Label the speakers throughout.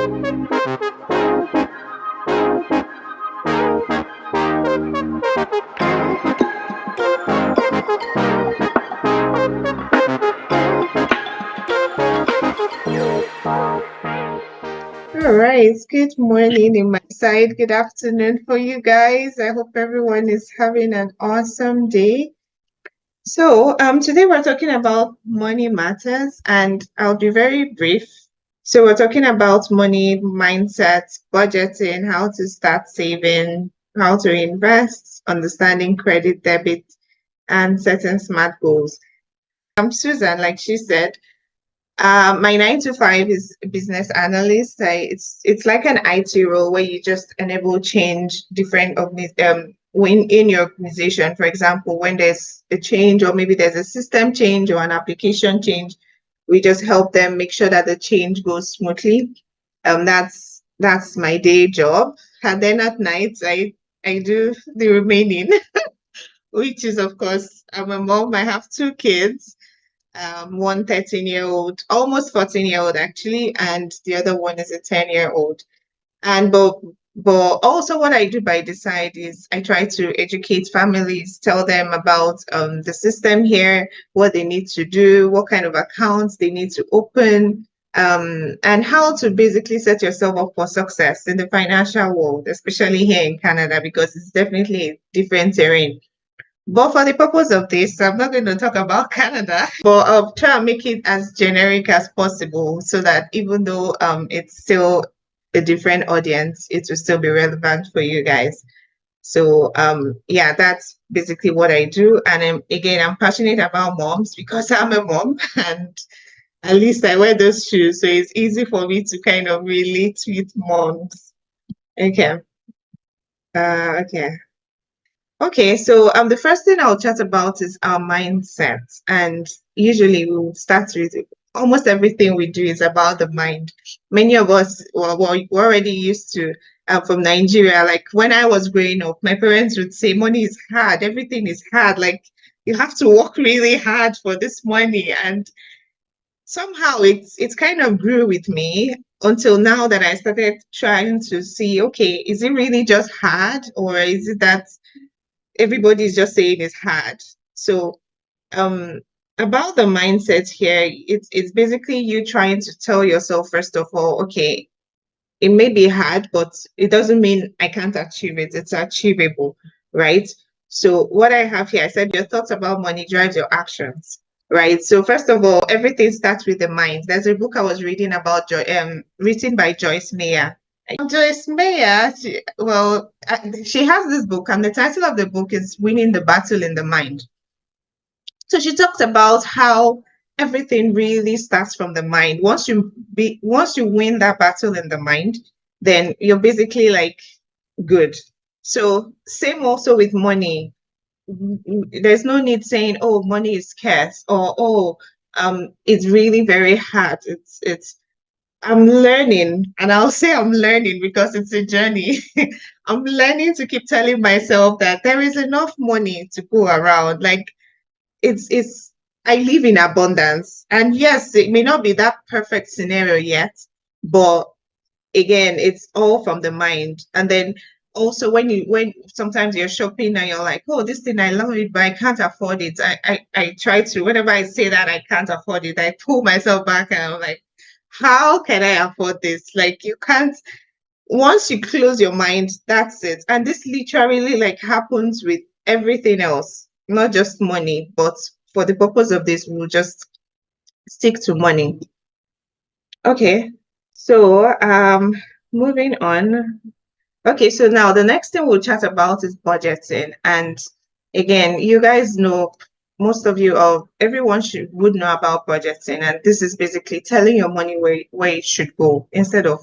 Speaker 1: All right, good morning in my side, good afternoon for you guys. I hope everyone is having an awesome day. So, today we're talking about money matters, and I'll be very brief. So, we're talking about money mindset, budgeting, how to start saving, how to invest, understanding credit, debit, and setting smart goals. Susan, like she said, my 9 to 5 is business analyst. It's like an IT role where you just enable change different when in your organization. For example, when there's a change or maybe there's a system change or an application change, we just help them make sure that the change goes smoothly. That's my day job. And then at night, I do the remaining, which is of course I'm a mom. I have 2 kids, one 13-year-old, almost 14-year-old actually, and the other one is a 10-year-old. And but also what I do by the side is I try to educate families, tell them about the system here, what they need to do, what kind of accounts they need to open, and how to basically set yourself up for success in the financial world, especially here in Canada, because it's definitely a different terrain. But for the purpose of this, I'm not going to talk about Canada, but I'll try and make it as generic as possible so that even though it's still a different audience, it will still be relevant for you guys. So yeah, that's basically what I do. And again, I'm passionate about moms because I'm a mom and at least I wear those shoes. So it's easy for me to kind of relate with moms. Okay. Okay. Okay, so the first thing I'll chat about is our mindset. And usually we'll start with almost everything we do is about the mind. Many of us we're already used to from Nigeria. Like when I was growing up, my parents would say money is hard, everything is hard. Like you have to work really hard for this money. And somehow it's kind of grew with me until now that I started trying to see, okay, is it really just hard or is it that everybody's just saying it's hard. So um about the mindset here, it's basically you trying to tell yourself first of all, okay, it may be hard, but it doesn't mean I can't achieve it. It's achievable, right? So what I have here, I said your thoughts about money drives your actions, right? So first of all, everything starts with the mind. There's a book I was reading about written by Joyce Meyer. Joyce Meyer, she has this book, and the title of the book is Winning the Battle in the Mind. So she talks about how everything really starts from the mind. Once you win that battle in the mind, then you're basically like good. So same also with money. There's no need saying, oh, money is scarce or it's really very hard. It's I'm learning, and I'll say I'm learning because it's a journey. I'm learning to keep telling myself that there is enough money to go around. Like it's I live in abundance. And yes, it may not be that perfect scenario yet, but again, it's all from the mind. And then also when sometimes you're shopping and you're like, oh, this thing I love it, but I can't afford it. I try to, whenever I say that I can't afford it, I pull myself back and I'm like, how can I afford this? Like you can't, once you close your mind, that's it. And this literally like happens with everything else, not just money, but for the purpose of this, we'll just stick to money. Okay. So moving on. Okay, so now the next thing we'll chat about is budgeting. And again, you guys know, most of you or everyone would know about budgeting. And this is basically telling your money where it should go instead of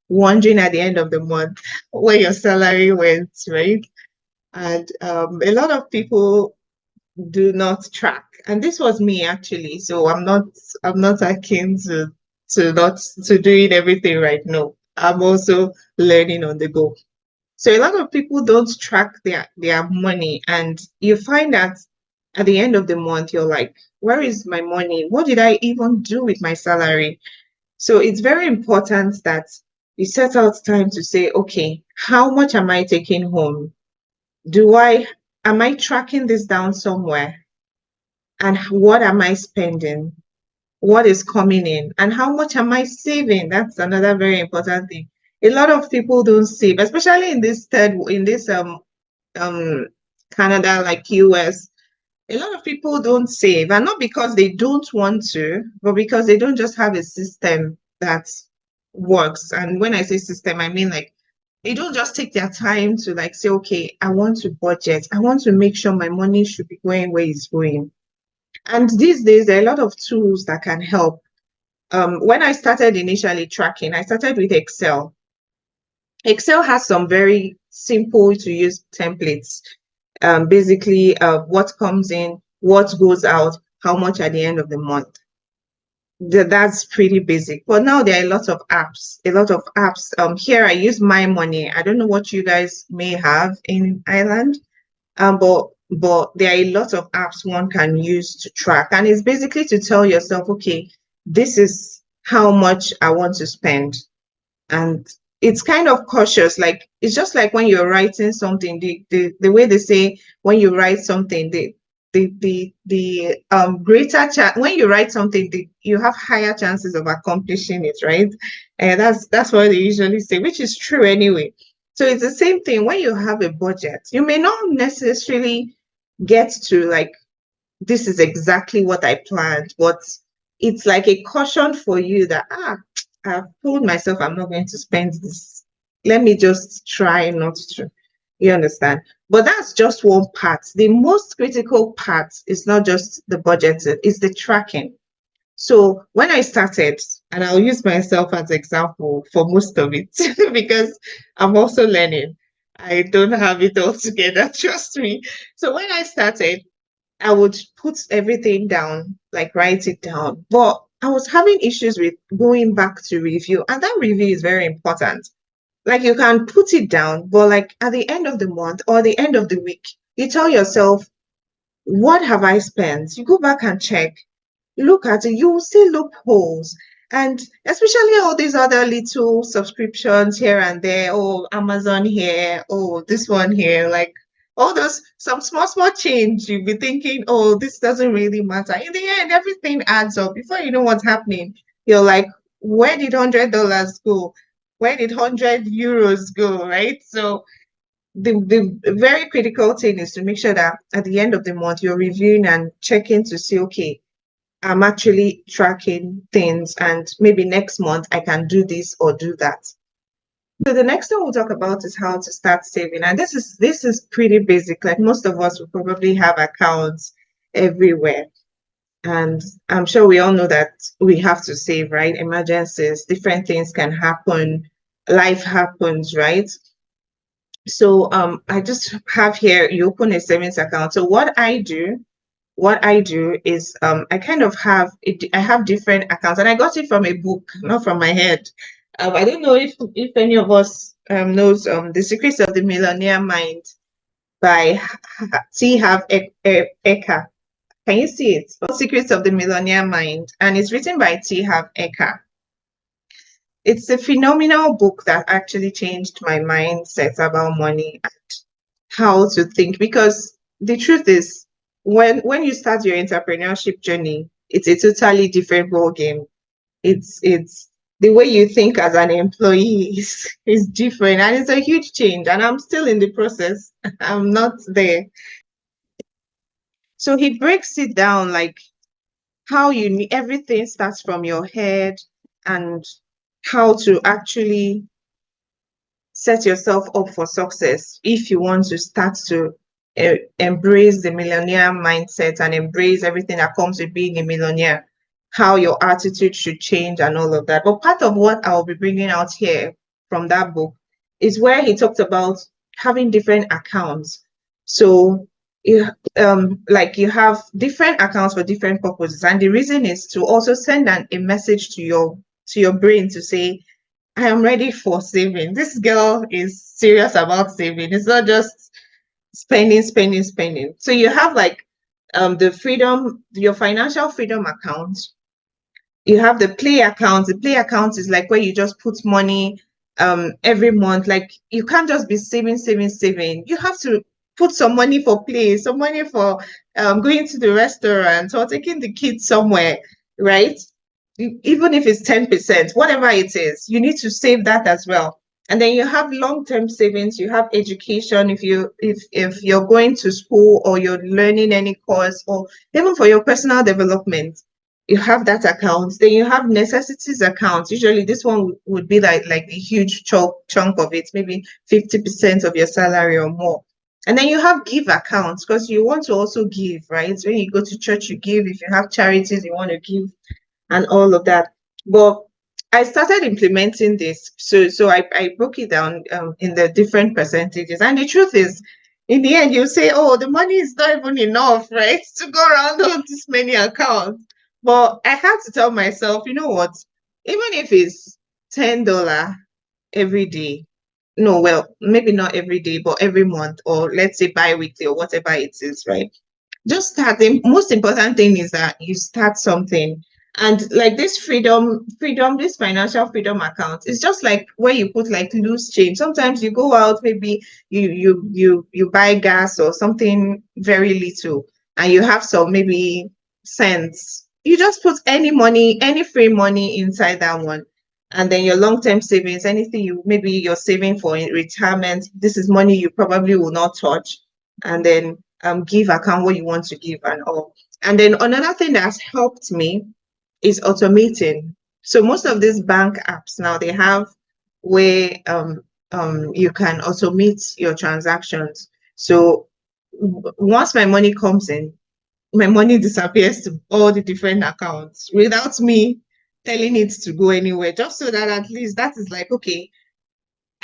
Speaker 1: wondering at the end of the month where your salary went, right? And a lot of people do not track. And this was me actually. So I'm not akin to not to doing everything right now. I'm also learning on the go. So a lot of people don't track their money, and you find that at the end of the month, you're like, where is my money? What did I even do with my salary? So it's very important that You set out time to say, okay, how much am I taking home? Do I, am I tracking this down somewhere? And what am I spending? What is coming in? And how much am I saving? That's another very important thing. A lot of people don't save, especially in this um Canada, like US. A lot of people don't save, and not because they don't want to, but because they don't just have a system that works. And when I say system, I mean like they don't just take their time to like say, okay, I want to budget. I want to make sure my money should be going where it's going. And these days, there are a lot of tools that can help. When I started initially tracking, I started with Excel. Excel has some very simple to use templates. Basically, what comes in, what goes out, how much at the end of the month. That's pretty basic. But now there are a lot of apps, a lot of apps. Here I use My Money. I don't know what you guys may have in Ireland, but there are a lot of apps one can use to track, and it's basically to tell yourself, okay, this is how much I want to spend. And it's kind of cautious, like it's just like when you're writing something, the way they say when you write something, the greater chance when you write something, you have higher chances of accomplishing it, right? And that's what they usually say, which is true anyway. So it's the same thing when you have a budget. You may not necessarily get to like, this is exactly what I planned, but it's like a caution for you that, I've told myself I'm not going to spend this. Let me just try not to. You understand? But that's just one part. The most critical part is not just the budget, it's the tracking. So when I started, and I'll use myself as example for most of it because I'm also learning. I don't have it all together, trust me. So when I started, I would put everything down, like write it down. But I was having issues with going back to review, and that review is very important. Like you can put it down, but like at the end of the month or the end of the week, you tell yourself, what have I spent? You go back and check, look at it, you will see loopholes. And especially all these other little subscriptions here and there, oh, Amazon here, oh, this one here, like all those some small change, you'll be thinking, oh, this doesn't really matter. In the end, everything adds up. Before you know what's happening, you're like, where did $100 go? Where did €100 go? Right? So the very critical thing is to make sure that at the end of the month you're reviewing and checking to see, okay, I'm actually tracking things, and maybe next month I can do this or do that. So the next thing we'll talk about is how to start saving. And this is pretty basic. Like most of us will probably have accounts everywhere. And I'm sure we all know that we have to save, right? Emergencies, different things can happen, life happens, right? So I just have here, you open a savings account. So what I do is I kind of have I have different accounts, and I got it from a book, not from my head. I don't know if any of us knows The Secrets of the Millionaire Mind by T. Harv Eker. Can you see it? Secrets of the Millionaire Mind, and it's written by T. Harv Eker. It's a phenomenal book that actually changed my mindset about money and how to think, because the truth is, when you start your entrepreneurship journey, it's a totally different ball game. It's the way you think as an employee is different, and it's a huge change, and I'm still in the process. I'm not there. So he breaks it down like how you need, everything starts from your head, and how to actually set yourself up for success if you want to start to embrace the millionaire mindset and embrace everything that comes with being a millionaire, how your attitude should change and all of that. But part of what I'll be bringing out here from that book is where he talked about having different accounts. So you like you have different accounts for different purposes, and the reason is to also send a message to your brain to say, I am ready for saving. This girl is serious about saving. It's not just spending. So you have like the freedom, your financial freedom account. You have the play account. The play account is like where you just put money. every month. Like you can't just be saving. You have to put some money for play, some money for going to the restaurant or taking the kids somewhere, right? Even if it's 10%, whatever it is, you need to save that as well. And then you have long-term savings, you have education if you're going to school or you're learning any course or even for your personal development, you have that account. Then you have necessities account. Usually this one would be like a huge chunk of it, maybe 50% of your salary or more. And then you have give accounts because you want to also give, right? When you go to church, you give. If you have charities, you want to give and all of that. But I started implementing this. So I broke it down in the different percentages. And the truth is, in the end, you say, oh, the money is not even enough, right? To go around all this many accounts. But I had to tell myself, you know what? Even if it's $10 every day, no, well, maybe not every day, but every month, or let's say bi-weekly or whatever it is, right? Just start. The most important thing is that you start something. And like this this financial freedom account, it's just like where you put like loose change. Sometimes you go out, maybe you buy gas or something very little, and you have some maybe cents. You just put any money, any free money inside that one. And then your long-term savings, anything you maybe you're saving for in retirement, this is money you probably will not touch. And then give account what you want to give and all. And then another thing that's helped me is automating. So most of these bank apps now they have where you can automate your transactions. So once my money comes in, my money disappears to all the different accounts without me telling it to go anywhere, just so that at least that is like, okay,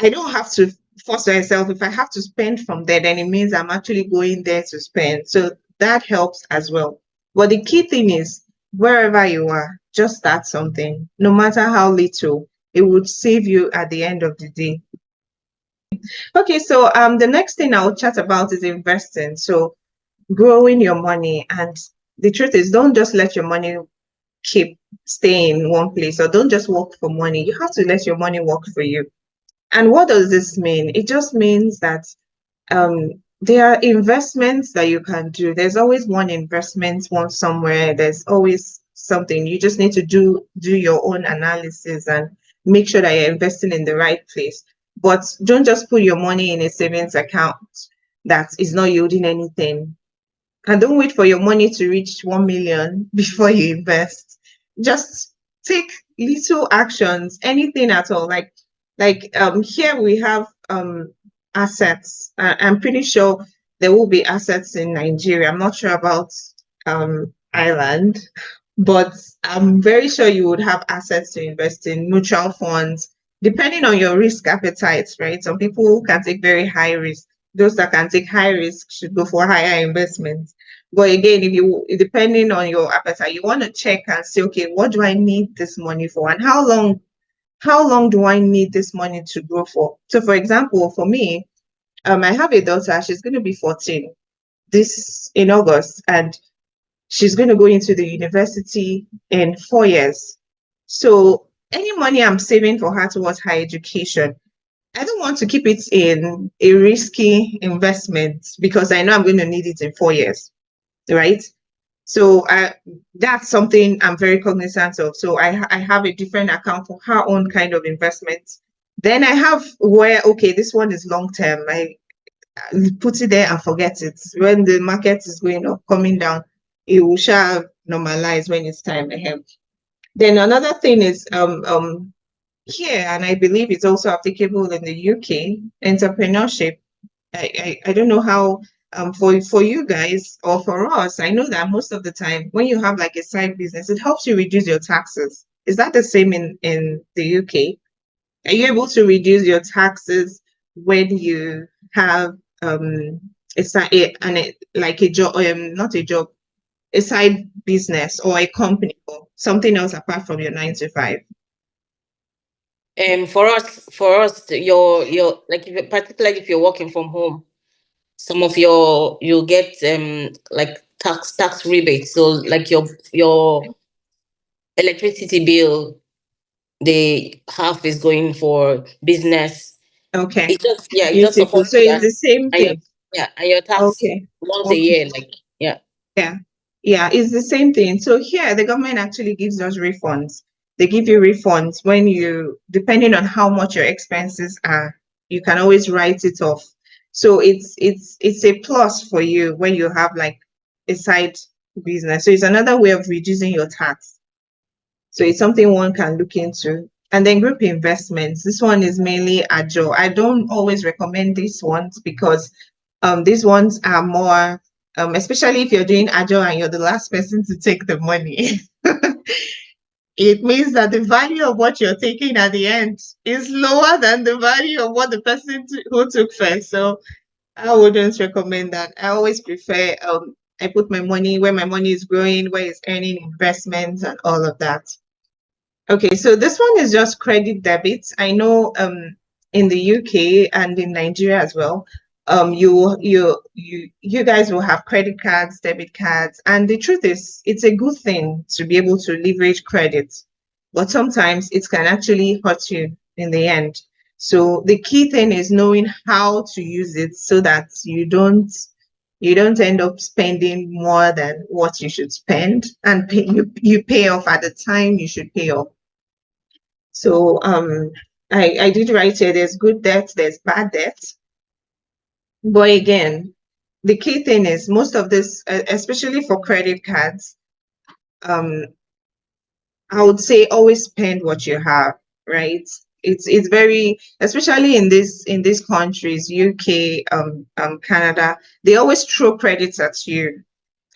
Speaker 1: I don't have to force myself. If I have to spend from there, then it means I'm actually going there to spend. So that helps as well. But the key thing is wherever you are, just start something. No matter how little, it would save you at the end of the day. Okay, so the next thing I'll chat about is investing. So growing your money. And the truth is don't just let your money keep stay in one place or don't just work for money. You have to let your money work for you. And what does this mean? It just means that there are investments that you can do. There's always one investment, one somewhere. There's always something. You just need to do your own analysis and make sure that you're investing in the right place. But don't just put your money in a savings account that is not yielding anything. And don't wait for your money to reach 1 million before you invest. Just take little actions, anything at all. Like here we have assets. I'm pretty sure there will be assets in Nigeria. I'm not sure about Ireland, but I'm very sure you would have assets to invest in mutual funds, depending on your risk appetite, right? Some people can take very high risk. Those that can take high risk should go for higher investments. But again, if you depending on your appetite, you want to check and say, okay, what do I need this money for, and how long do I need this money to grow for? So, for example, for me, I have a daughter. She's going to be 14 this in August, and she's going to go into the university in 4 years. So, any money I'm saving for her towards her education, I don't want to keep it in a risky investment because I know I'm going to need it in 4 years, right? So that's something I'm very cognizant of. So I have a different account for her own kind of investment. Then I have where, okay, this one is long term. I put it there and forget it. When the market is going up, coming down, it will shall normalize when it's time ahead. Then another thing is here, and I believe it's also applicable in the UK, entrepreneurship. I don't know how for you guys or for us, I know that most of the time when you have like a side business, it helps you reduce your taxes. Is that the same in the UK? Are you able to reduce your taxes when you have a side like a job, not a job, a side business or a company or something else apart from your 9 to 5?
Speaker 2: For us, your like if, particularly if you're working from home, some of you get like tax rebates. So like your electricity bill, the half is going for business.
Speaker 1: Okay.
Speaker 2: It just
Speaker 1: Beautiful.
Speaker 2: supports
Speaker 1: So
Speaker 2: you,
Speaker 1: it's the same
Speaker 2: and your
Speaker 1: thing.
Speaker 2: and your tax
Speaker 1: Okay.
Speaker 2: once a
Speaker 1: Okay.
Speaker 2: year, like yeah.
Speaker 1: Yeah. Yeah, it's the same thing. So here, the government actually gives us refunds. They give you refunds when you, depending on how much your expenses are, you can always write it off. So it's a plus for you when you have like a side business. So it's another way of reducing your tax. So it's something one can look into. And then group investments. This one is mainly agile. I don't always recommend these ones because these ones are more, especially if you're doing agile and you're the last person to take the money. It means that the value of what you're taking at the end is lower than the value of what the person who took first. So I wouldn't recommend that. I always prefer I put my money where my money is growing, where it's earning investments and all of that. Okay, so this one is just credit debit. I know in the UK and in Nigeria as well, you guys will have credit cards, debit cards, and the truth is it's a good thing to be able to leverage credit, but sometimes it can actually hurt you in the end. So the key thing is knowing how to use it so that you don't end up spending more than what you should spend and you pay off at the time you should pay off. So I did write here there's good debt, there's bad debt. But again, the key thing is most of this, especially for credit cards, um, I would say always spend what you have, right? It's very, especially in these countries, UK, Canada, they always throw credits at you,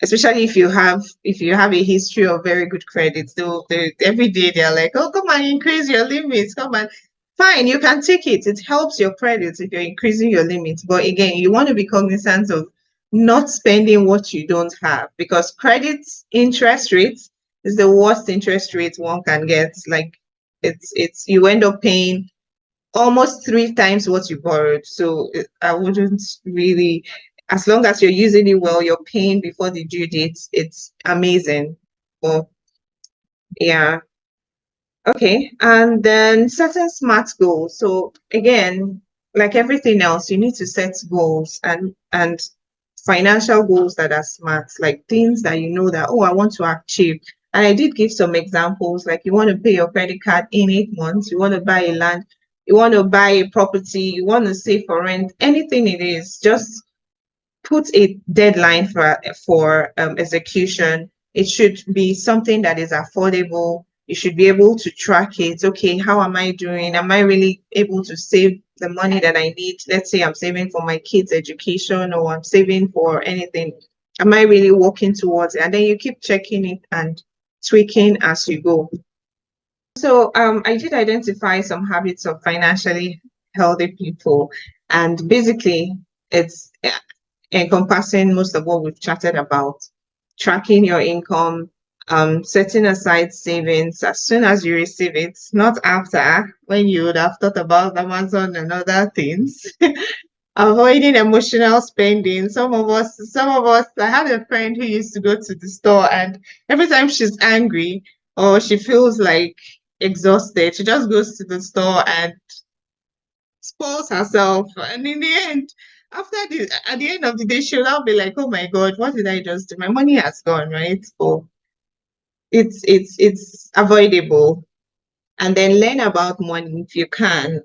Speaker 1: especially if you have a history of very good credits. They every day they're like, oh, come on, increase your limits, come on. Fine, you can take it. It helps your credits if you're increasing your limits. But again, you want to be cognizant of not spending what you don't have because credit interest rates is the worst interest rate one can get. Like it's you end up paying almost three times what you borrowed. So I wouldn't really, as long as you're using it well, you're paying before the due date, it's amazing. Well, yeah. Okay. And then setting smart goals. So again, like everything else, you need to set goals and financial goals that are smart, like things that you know that, oh, I want to achieve. And I did give some examples, like you want to pay your credit card in 8 months, you want to buy a land, you want to buy a property, you want to save for rent, anything it is, just put a deadline for execution. It should be something that is affordable. You should be able to track it. Okay, how am I doing? Am I really able to save the money that I need? Let's say I'm saving for my kids' education or I'm saving for anything. Am I really working towards it? And then you keep checking it and tweaking as you go. So I did identify some habits of financially healthy people, and basically it's encompassing most of what we've chatted about. Tracking your income, setting aside savings as soon as you receive it, not after when you would have thought about Amazon and other things. Avoiding emotional spending. Some of us, I had a friend who used to go to the store and every time she's angry or she feels like exhausted, she just goes to the store and spoils herself. And in the end, at the end of the day, she'll now be like, oh my God, what did I just do? My money has gone, right? So it's avoidable. And then learn about money if you can.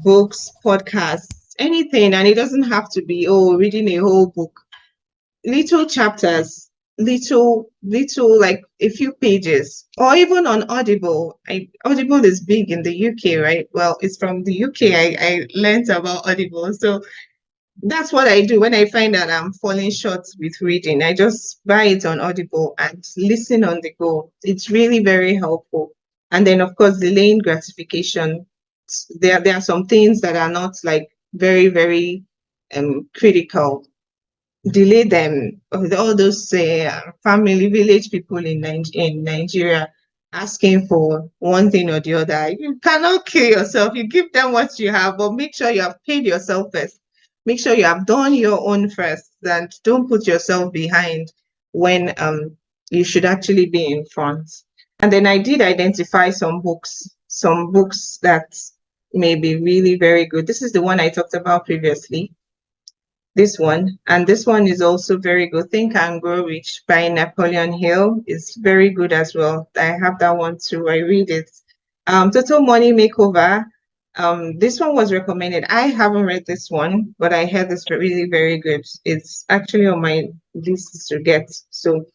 Speaker 1: Books, podcasts, anything. And it doesn't have to be, oh, reading a whole book. Little chapters, little like a few pages, or even on Audible. Audible is big in the UK, right? Well, it's from the UK. I learned about Audible. So that's what I do when I find that I'm falling short with reading. I just buy it on Audible and listen on the go. It's really very helpful. And then, of course, delaying gratification. There are some things that are not like very, very critical. Delay them. All those family village people in Nigeria asking for one thing or the other. You cannot kill yourself. You give them what you have, but make sure you have paid yourself first. Make sure you have done your own first, and don't put yourself behind when you should actually be in front. And then I did identify some books, some books that may be really very good. This is the one I talked about previously, this one. And this one is also very good. Think and Grow Rich by Napoleon Hill is very good as well. I have that one too. I read it. Total Money Makeover. This one was recommended. I haven't read this one, but I heard it's really very good. It's actually on my list to get. So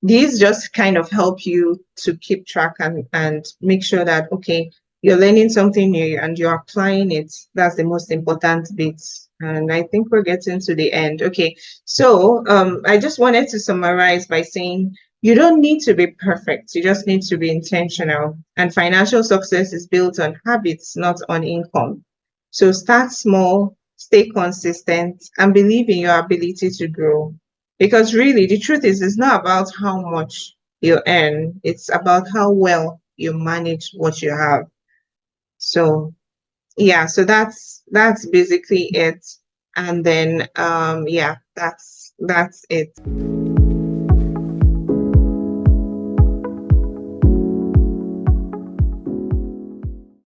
Speaker 1: these just kind of help you to keep track and make sure that, okay, you're learning something new and you're applying it. That's the most important bit. And I think we're getting to the end. Okay, so I just wanted to summarize by saying you don't need to be perfect. You just need to be intentional. And financial success is built on habits, not on income. So start small, stay consistent, and believe in your ability to grow. Because really, the truth is, it's not about how much you earn, it's about how well you manage what you have. So, yeah, so that's basically it. And then yeah, that's it.